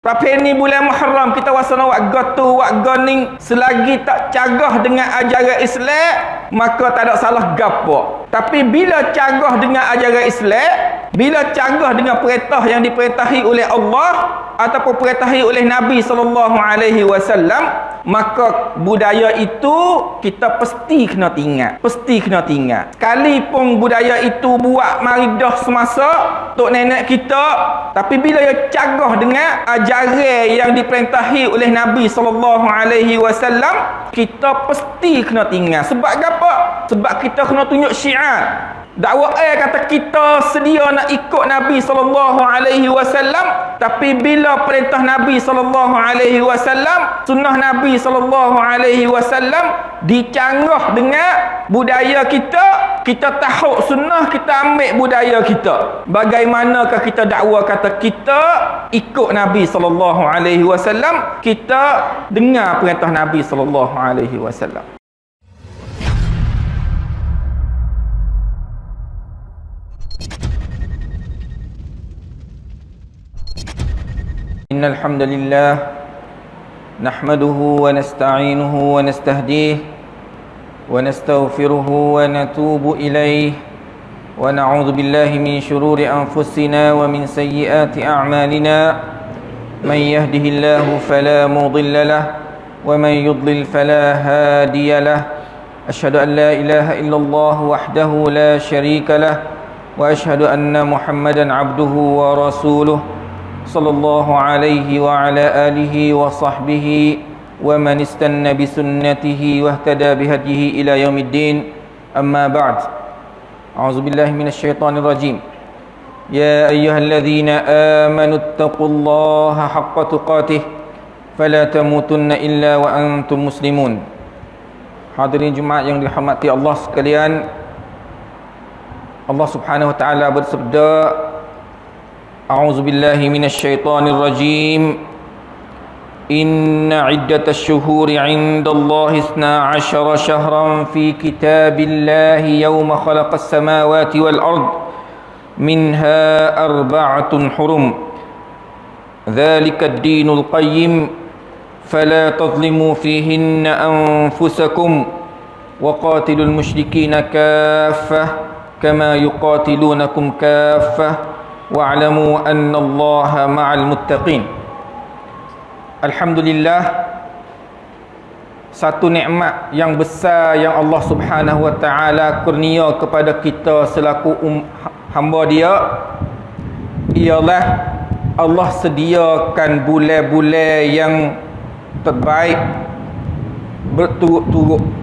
Tapi ni bulan Muharram kita wasana wak gotu wak goning selagi tak cagah dengan ajaran Islam maka tak ada salah gapo. Tapi bila cagah dengan ajaran Islam, bila cagah dengan perintah yang diperintah oleh Allah ataupun perintah oleh Nabi sallallahu alaihi wasallam, maka budaya itu kita pasti kena tinggal. Pasti kena tinggal. Sekalipun budaya itu buat mari dah semasa tok nenek kita, tapi bila ia cagah dengan ajaran yang diperintahi oleh Nabi sallallahu alaihi wasallam, kita pasti kena tinggal. Sebab apa? Sebab kita kena tunjuk syiar. Dakwah kata kita sedia nak ikut Nabi sallallahu alaihi wasallam, tapi bila perintah Nabi sallallahu alaihi wasallam, sunnah Nabi sallallahu alaihi wasallam dicanggah dengan budaya kita, kita tahu sunnah, kita ambil budaya kita. Bagaimanakah kita dakwah kata kita ikut Nabi sallallahu alaihi wasallam, kita dengar perintah Nabi sallallahu alaihi wasallam. Innal hamdalillah nahmaduhu wa nasta'inuhu wa nastahdihi wa nastaghfiruhu wa natubu ilayhi wa na'udzu billahi min shururi anfusina wa min sayyiati a'malina man yahdihillahu fala mudilla lahu wa man yudlil fala hadiya lahu asyhadu an la ilaha illallah wahdahu la syarika lahu wa asyhadu anna muhammadan abduhu wa rasuluh sallallahu alaihi wa ala alihi wa sahbihi wa man istanna bi sunnatihi wa ihtada bi hadihi ila yaumiddin. Amma ba'd. A'udzu billahi minasy syaithanir rajim. Ya ayyuhalladzina amanu taqullaha haqqa tuqatih fala tamutunna illa wa antum muslimun. Hadirin Jumaat yang dirahmati Allah sekalian, Allah Subhanahu wa taala bersabda, A'udzu billahi minasy syaithanir rajim. Inna 'iddatasy syuhuri 'indallahi 12 syahran fi kitabillahi yawma khalaqas samawati wal ard minha arba'atun hurum. Dzalika ad-dinul qayyim fala tadhlimu fihinna anfusakum wa qatilul musyrikina kaffah kama yuqatilunakum kaffah wa'lamu annallaha ma'al muttaqin. Alhamdulillah, satu nikmat yang besar yang Allah Subhanahu wa taala kurnia kepada kita selaku hamba Dia ialah Allah sediakan bulan-bulan yang terbaik berturut-turut.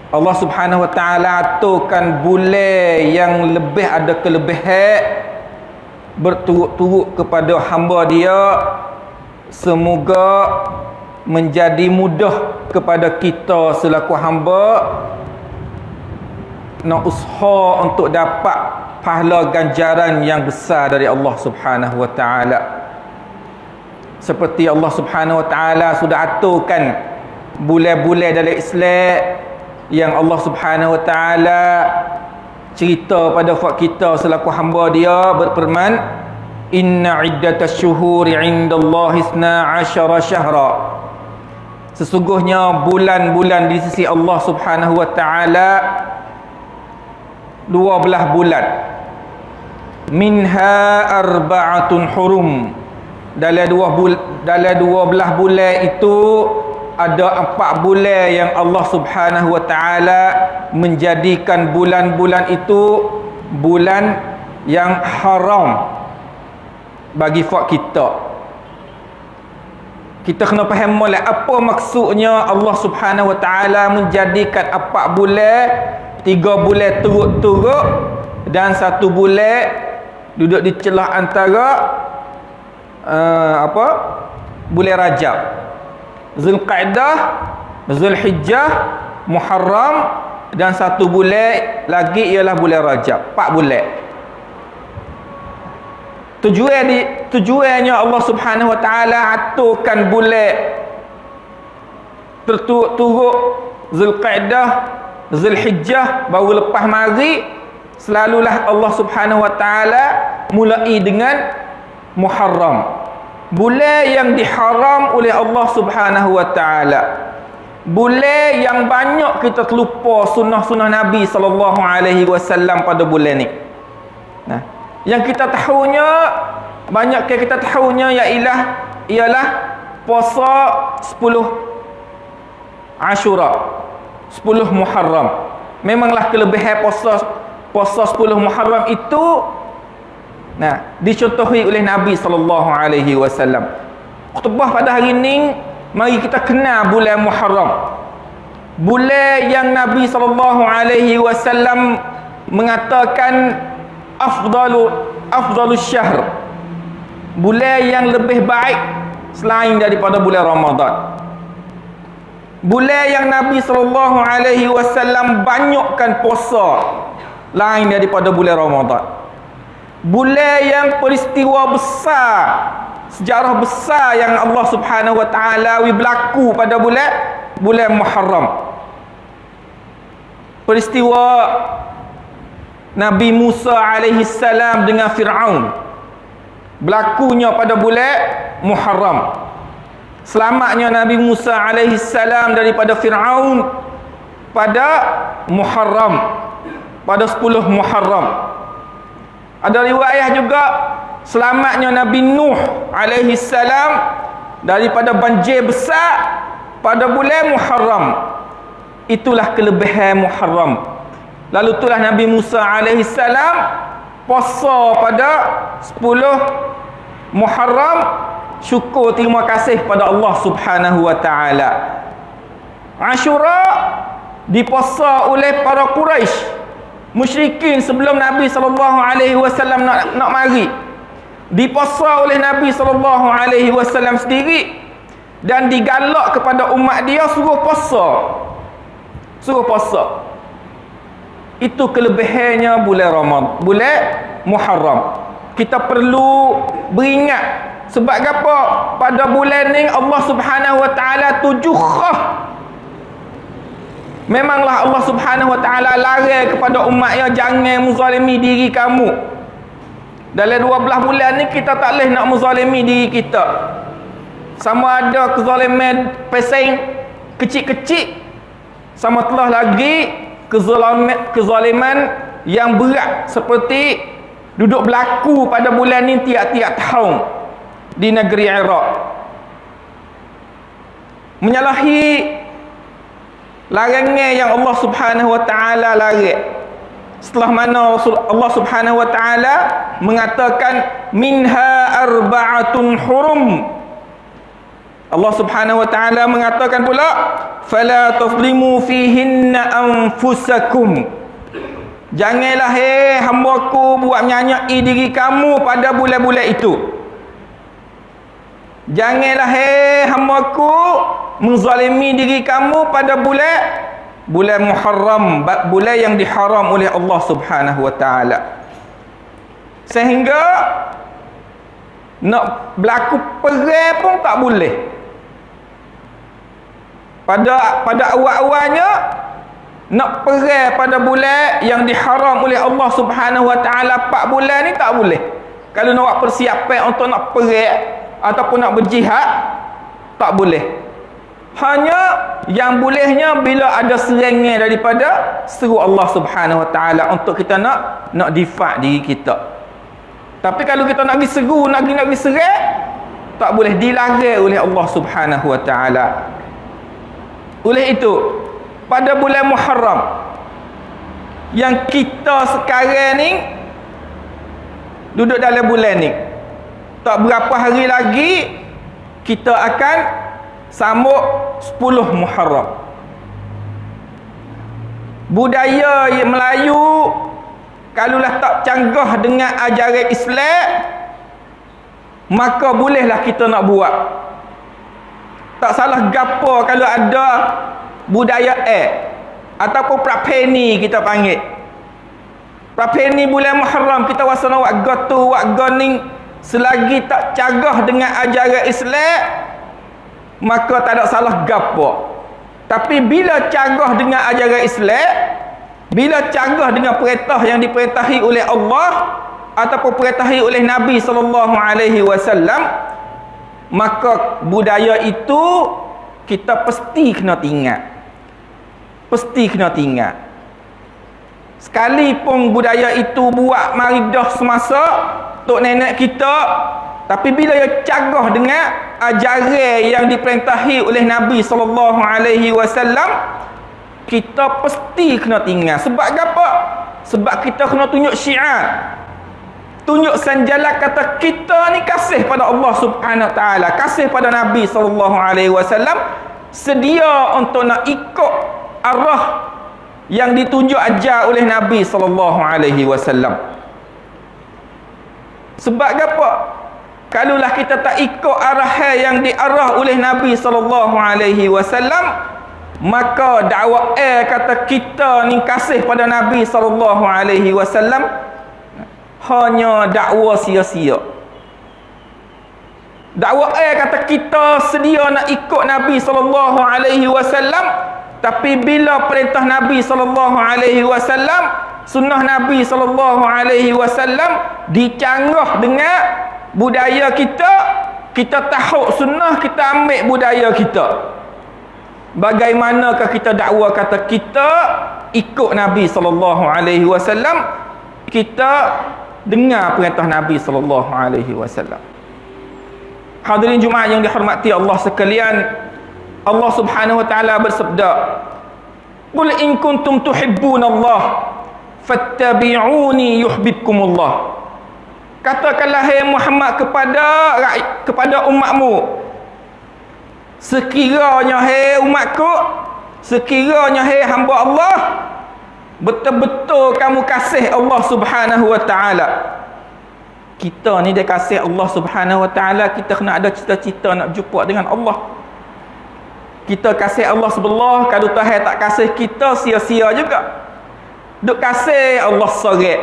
Allah Subhanahu wa taala aturkan bulan yang lebih ada kelebihan berturut-turut kepada hamba Dia, semoga menjadi mudah kepada kita selaku hamba nak usaha untuk dapat pahala ganjaran yang besar dari Allah Subhanahu wa taala. Seperti Allah Subhanahu wa taala sudah aturkan bulan-bulan dalam Islam yang Allah Subhanahu wa taala cerita pada kita selaku hamba Dia berfirman, inna 'iddatasy syuhuri 'indallahi 12 syahra. Sesungguhnya bulan-bulan di sisi Allah Subhanahu wa taala 12 bulan. Minha arba'atun hurum. Dalam 12 bulan itu ada 4 bulan yang Allah Subhanahu wa taala menjadikan bulan-bulan itu bulan yang haram bagi kita. Kita kena faham molek apa maksudnya Allah Subhanahu wa taala menjadikan 4 bulan, 3 bulan turut-turut dan 1 bulan duduk di celah antara bulan Rajab, Zulqa'dah, Zulhijjah, Muharram dan 1 bulan lagi ialah bulan Rajab. 4 bulan. Tujuannya Allah Subhanahu wa taala aturkan bulan berturut-turut Zulqa'dah, Zulhijjah baru lepas mari, selalulah Allah Subhanahu wa taala mulai dengan Muharram. bulan yang diharam oleh Allah Subhanahu wa taala. Bulan yang banyak kita terlupa sunnah-sunnah Nabi sallallahu alaihi wasallam pada bulan ni. Nah, yang kita tahunya, banyak kita tahunya ialah puasa 10 Ashura, 10 Muharram. Memanglah kelebihan puasa 10 Muharram itu dicontohi oleh Nabi sallallahu alaihi wasallam. Khutbah pada hari ini, mari kita kenal bulan Muharram. Bulan yang Nabi sallallahu alaihi wasallam mengatakan afdalus syahr. Bulan yang lebih baik selain daripada bulan Ramadan. Bulan yang Nabi sallallahu alaihi wasallam banyakkan puasa lain daripada bulan Ramadan. Bulan yang peristiwa besar, sejarah besar yang Allah Subhanahu wa taala berlaku pada bulan Muharram. Peristiwa Nabi Musa alaihi salam dengan Firaun berlakunya pada bulan Muharram. Selamatnya Nabi Musa alaihi salam daripada Firaun pada Muharram, pada 10 Muharram. Ada riwayat juga selamatnya Nabi Nuh alaihi salam daripada banjir besar pada bulan Muharram. Itulah kelebihan Muharram. Lalu itulah Nabi Musa alaihi salam puasa pada 10 Muharram, syukur terima kasih pada Allah Subhanahu wa taala. Ashura dipuasa oleh para Quraisy, musyrikin sebelum Nabi sallallahu alaihi wasallam nak mari. Dipuasa oleh Nabi sallallahu alaihi wasallam sendiri dan digalak kepada umat dia suruh puasa. Suruh puasa. Itu kelebihannya bulan Ramadan, bulan Muharram. Kita perlu beringat sebab apa? Pada bulan ni Allah Subhanahu wa taala tujuh khah. Memanglah Allah Subhanahu wa taala larang kepada umatnya jangan menzalimi diri kamu. Dalam 12 bulan ni kita tak boleh nak menzalimi diri kita. Sama ada kezaliman pesing kecil-kecil, sama telah lagi kezaliman yang berat seperti duduk berlaku pada bulan ni tiap-tiap tahun di negeri Iraq. Menyalahi larangan yang Allah Subhanahu wa taala larang. Setelah mana Allah Subhanahu wa taala mengatakan minha arba'atun hurum. Allah Subhanahu wa taala mengatakan pula fala tazlimu fihinna anfusakum. Janganlah hamba-Ku buat menyanyai diri kamu pada bulan-bulan itu. Janganlah hamba-Ku menzalimi diri kamu pada bulan Muharram, bulan yang diharam oleh Allah Subhanahu wa taala. Sehingga nak berlaku perang pun tak boleh. Pada awal-awalnya nak perang pada bulan yang diharam oleh Allah Subhanahu wa taala 4 bulan ni tak boleh. Kalau nak buat persiapan untuk nak perang ataupun nak berjihad tak boleh. Hanya yang bolehnya bila ada serangan daripada seru Allah Subhanahu wa taala untuk kita nak difak diri kita. Tapi kalau kita nak pergi seru, nak pergi serang, tak boleh, dilarang oleh Allah Subhanahu wa taala. Oleh itu, pada bulan Muharram yang kita sekarang ni duduk dalam bulan ni, tak berapa hari lagi kita akan sambut 10 Muharram. Budaya Melayu kalaulah tak canggah dengan ajaran Islam, maka bolehlah kita nak buat. Tak salah gapo kalau ada budaya ataupun prapeni kita panggil. Prapeni bulan Muharram kita wasana wak gotu wak goning, selagi tak canggah dengan ajaran Islam, maka tak ada salah gapo. Tapi bila canggah dengan ajaran Islam, bila canggah dengan perintah yang diperintah oleh Allah ataupun perintah oleh Nabi sallallahu alaihi wasallam, maka budaya itu kita pasti kena tinggal. Pasti kena tinggal. Sekalipun budaya itu buat maridah semasa tok nenek kita, tapi bila ia cagah dengan ajaran yang diperintahi oleh Nabi sallallahu alaihi wasallam, kita pasti kena tinggal. Sebab apa? Sebab kita kena tunjuk syiar. Tunjuk sanjala kata kita ni kasih pada Allah Subhanahu Wa Taala, kasih pada Nabi sallallahu alaihi wasallam, sedia untuk nak ikut arah yang ditunjuk ajar oleh Nabi sallallahu alaihi wasallam. Sebab apa? Kalaulah kita tak ikut arahan yang diarah oleh Nabi sallallahu alaihi wasallam, maka dakwah kata kita ni kasih pada Nabi sallallahu alaihi wasallam hanya dakwah sia-sia. Dakwah kata kita sedia nak ikut Nabi sallallahu alaihi wasallam, tapi bila perintah Nabi sallallahu alaihi wasallam, sunnah Nabi sallallahu alaihi wasallam dicanggah dengan budaya kita, kita tahu sunnah, kita ambil budaya kita. Bagaimanakah kita dakwa kata kita ikut Nabi sallallahu alaihi wasallam, kita dengar perintah Nabi sallallahu alaihi wasallam. Hadirin Jumaat yang dihormati Allah sekalian, Allah Subhanahu wa taala bersabda, "Qul in kuntum tuhibbunallah fattabi'uni yuhibbukumullah." Katakanlah hai Muhammad kepada umatmu, sekiranya hai umatku, sekiranya hai hamba Allah, betul-betul kamu kasih Allah Subhanahu wa taala. Kita ni dia kasih Allah Subhanahu wa taala, kita kena ada cita-cita nak jumpa dengan Allah. Kita kasih Allah sebelah, kalau Tuhan tak kasih kita, sia-sia juga. Duk kasih Allah sorek,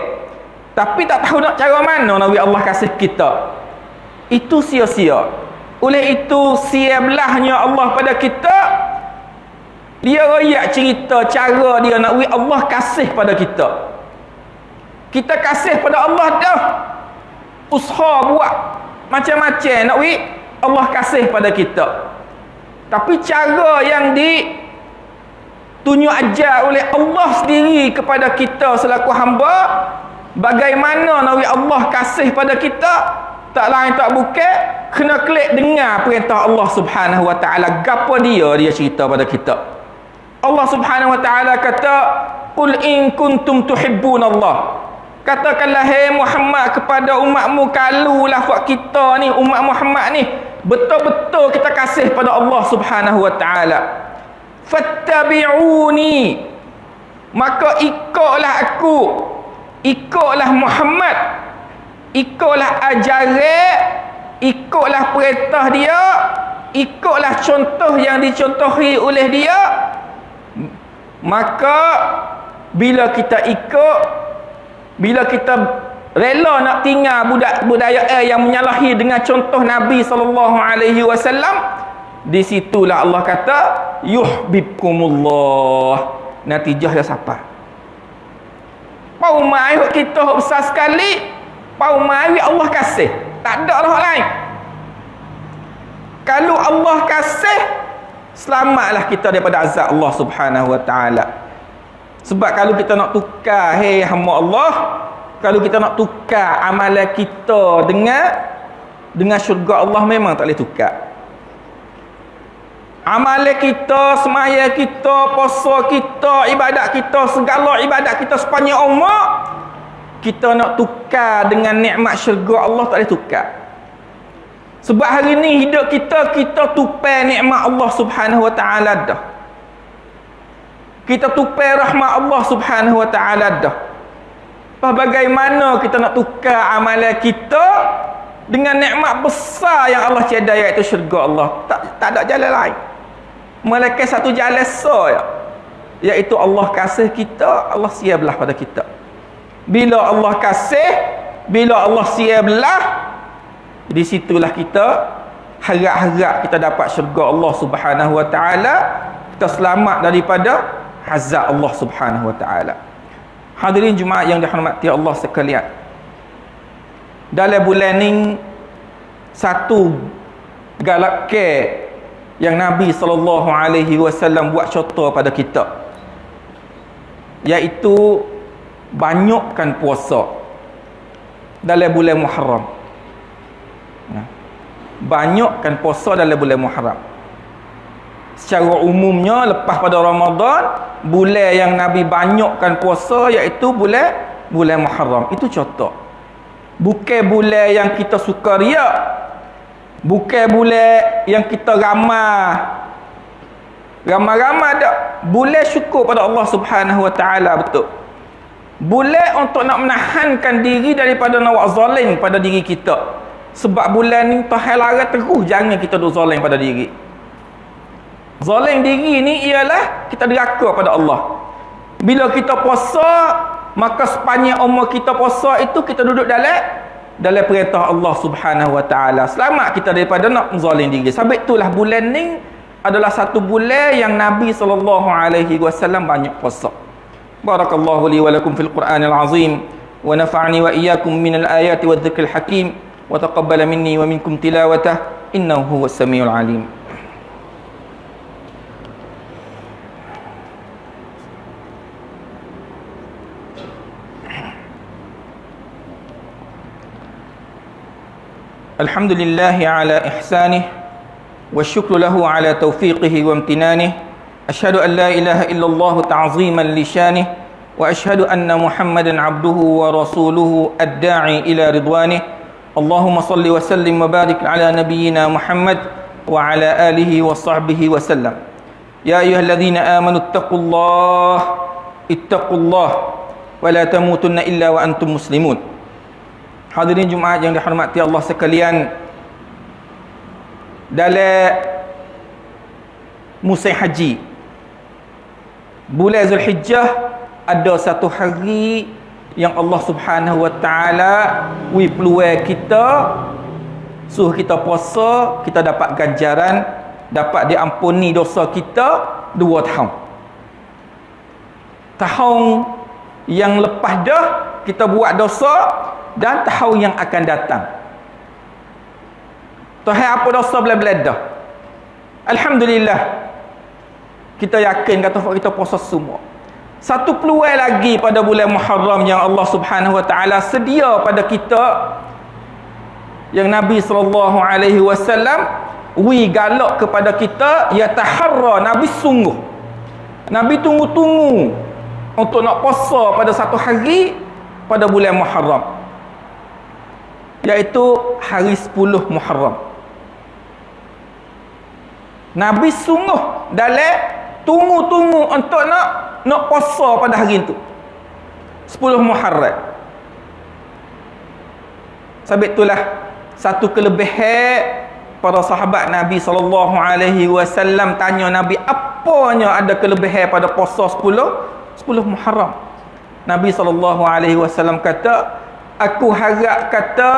tapi tak tahu nak cara mana Nabi Allah kasih kita, itu sia-sia. Oleh itu siablahnya Allah pada kita, dia royak cerita cara dia nak Allah kasih pada kita. Kita kasih pada Allah dah, usaha buat macam-macam nak Allah kasih pada kita. Tapi cara yang ditunjuk ajar oleh Allah sendiri kepada kita selaku hamba, bagaimana Nabi Allah kasih pada kita, tak lain tak bukan kena klik dengar perintah Allah Subhanahu wa taala. Gapo dia cerita pada kita. Allah Subhanahu wa taala kata, "Qul in kuntum tuhibbunallah." Katakanlah hai Muhammad kepada umatmu, kalau lafaz kita ni umat Muhammad ni betul-betul kita kasih pada Allah Subhanahu wa taala, fattabi'uni, maka ikutlah aku, ikutlah Muhammad, ikutlah ajaran, ikutlah perintah dia, ikutlah contoh yang dicontohi oleh dia. Maka bila kita ikut, bila kita rela nak tinggal budaya yang menyalahi dengan contoh Nabi sallallahu alaihi wasallam, di situlah Allah kata yuhibbukumullah. Natijah dia siapa? Pau mai kita besar sekali, pau mai Allah kasih, tak ada orang lain. Kalau Allah kasih, selamatlah kita daripada azab Allah Subhanahu wa taala. Sebab kalau kita nak tukar hamba Allah, kalau kita nak tukar amalan kita dengan syurga Allah, memang tak boleh tukar. Amalan kita, semaya kita, puasa kita, ibadat kita, segala ibadat kita sepanjang umur, kita nak tukar dengan nikmat syurga Allah, tak boleh tukar. Sebab hari ni hidup kita tupai nikmat Allah Subhanahu wa taala dah. Kita tupai rahmat Allah Subhanahu wa taala dah. Bagaimana kita nak tukar amalan kita dengan nikmat besar yang Allah cedai, iaitu syurga Allah? Tak ada jalan lain, melainkan satu jalan saja, iaitu Allah kasih kita, Allah siaplah pada kita. Bila Allah kasih, bila Allah siaplah, di situlah kita harap-harap kita dapat syurga Allah Subhanahu wa taala, kita selamat daripada azab Allah Subhanahu wa taala. Hadirin Jumaat yang dihormati Allah sekalian, dalam bulan ni satu galak yang Nabi SAW buat contoh pada kita, iaitu banyakkan puasa dalam bulan Muharram. Banyakkan puasa dalam bulan Muharram. Secara umumnya lepas pada Ramadan, bulan yang Nabi banyakkan puasa iaitu bulan Muharram. Itu contoh. Bukan bulan yang kita suka riak, bukan bulan yang kita ramai tak. Bulan syukur pada Allah Subhanahu Wa Taala, betul. Bulan untuk nak menahankan diri daripada nak buat zalim pada diri kita. Sebab bulan ni Tuhan larang terus jangan kita duk zalim pada diri. Zalim diri ni ialah kita deraka pada Allah. Bila kita puasa, maka sepanjang umur kita puasa itu kita duduk dalam perintah Allah Subhanahu Wa Taala. Selamat kita daripada nak zalim diri. Sebab itulah bulan ni adalah satu bulan yang Nabi SAW banyak puasa. Barakallahu li wa lakum fil Qur'anil azim wa nafa'ani wa iyyakum minal ayati wadh-dhikril hakim wa taqabbala minni wa minkum tilawatah innahu huwas samiul alim. Alhamdulillah ala ihsanih wa syukru lahu ala taufiqihi wa imtinanih. Asyhadu an la ilaha illallah ta'ziman li syanih wa asyhadu anna Muhammadan abduhu wa rasuluhu ad-da'i ila ridwanih. Allahumma salli wa sallim wa barik ala nabiyyina Muhammad wa ala alihi wa sahbihi wa sallam. Ya ayyuhalladzina amanu ittaqullah wa la tamutunna illa wa antum muslimun. Hadirin Jumaat yang dihormati Allah sekalian, dalam musim haji bulan Zulhijjah ada satu hari yang Allah Subhanahu Wa Taala peluang kita, suruh kita puasa, kita dapat ganjaran, dapat diampuni dosa kita 2 tahun. Tahun yang lepas dah kita buat dosa dan tahun yang akan datang. Tuhan apa dosa belah-belah dah. Alhamdulillah. Kita yakin kata kita puasa semua. Satu peluang lagi pada bulan Muharram yang Allah Subhanahu Wa Taala sedia pada kita, yang Nabi SAW galak kepada kita, ya taharra, Nabi sungguh. Nabi tunggu-tunggu untuk nak puasa pada satu hari pada bulan Muharram, iaitu hari 10 Muharram. Nabi sungguh dalam tunggu-tunggu untuk nak puasa pada hari itu 10 Muharram. Sebab itulah satu kelebihan para sahabat Nabi SAW tanya Nabi, apanya ada kelebihan pada puasa 10 Muharram? Nabi SAW kata, aku harap kata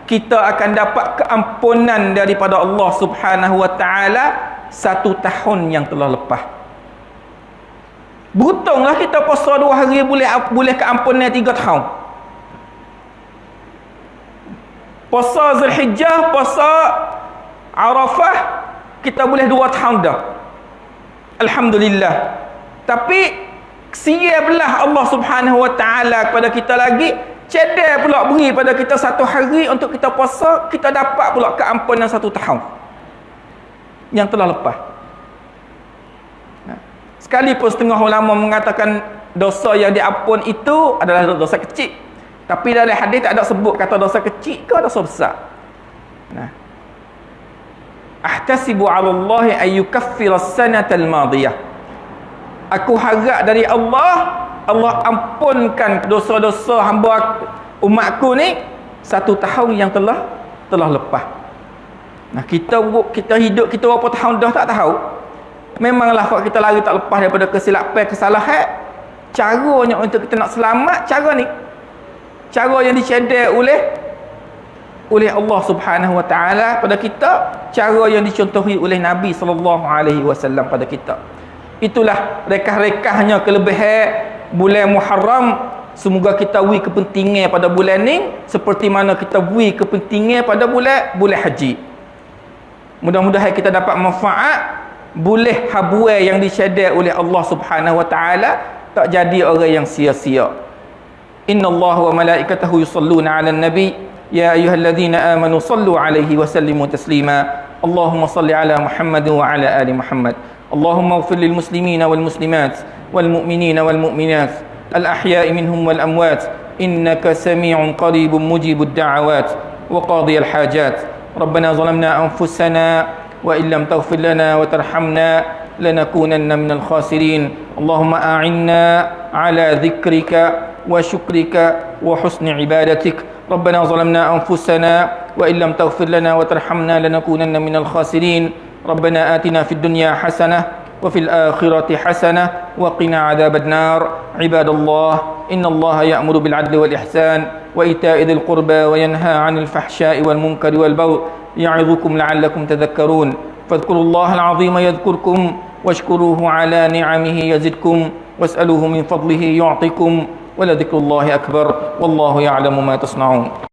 kita akan dapat keampunan daripada Allah Subhanahu Wa Taala 1 tahun yang telah lepas. Beruntunglah kita puasa 2 hari boleh keampunan 3 tahun. Puasa Zulhijjah, puasa Arafah, kita boleh 2 tahun dah. Alhamdulillah. Tapi sia belah Allah Subhanahu Wa Taala kepada kita lagi, cedek pula beri pada kita 1 hari untuk kita puasa, kita dapat pula keampunan 1 tahun yang telah lepas. Sekalipun setengah ulama mengatakan dosa yang diampun itu adalah dosa kecil, tapi dalam hadis tak ada sebut kata dosa kecil ke dosa besar. Ahtasibu 'ala Allah ay yukaffira as-sanata al-madiyah. Aku harap dari Allah ampunkan dosa-dosa hamba umatku ni 1 tahun yang telah lepas. Kita hidup kita berapa tahun dah tak tahu. Memanglah kalau kita lari tak lepas daripada kesilapan, kesalahan, caranya untuk kita nak selamat, cara ni, cara yang dicedek oleh Allah Subhanahu Wa Taala pada kita, cara yang dicontohi oleh Nabi SAW pada kita. Itulah rekah-rekahnya kelebihan bulan Muharram Semoga kita beri kepentingan pada bulan ni seperti mana kita beri kepentingan pada bulan haji. Mudah-mudahan kita dapat manfaat boleh habuai yang disyadar oleh Allah Subhanahu wa taala, tak jadi orang yang sia-sia. Innallaha wa malaikatahu yusalluna 'alan nabi ya ayyuhalladzina amanu sallu 'alaihi wa sallimu taslima. Allahumma salli 'ala Muhammad wa 'ala ali Muhammad. Allahumma ighfir lil muslimina wal muslimat wal mu'minina wal mu'minat al ahya'i minhum wal amwat innaka sami'un qaribun mujibud da'awat wa qadiyal hajat. Rabbana zalamna anfusana وإن لم تغفر لنا وترحمنا لنكونن من الخاسرين. اللهم أعنا على ذكرك وشكرك وحسن عبادتك. ربنا ظلمنا أنفسنا وإن لم تغفر لنا وترحمنا لنكونن من الخاسرين. ربنا آتنا في الدنيا حسنة وفي الآخرة حسنة وقنا عذاب النار. عباد الله إن الله يأمر بالعدل والإحسان وإيتاء ذي القربى وينهى عن الفحشاء والمنكر والبغي يعظكم لعلكم تذكرون. فاذكروا الله العظيم يذكركم واشكروه على نعمه يزدكم واسألوه من فضله يعطكم ولذكر الله أكبر والله يعلم ما تصنعون.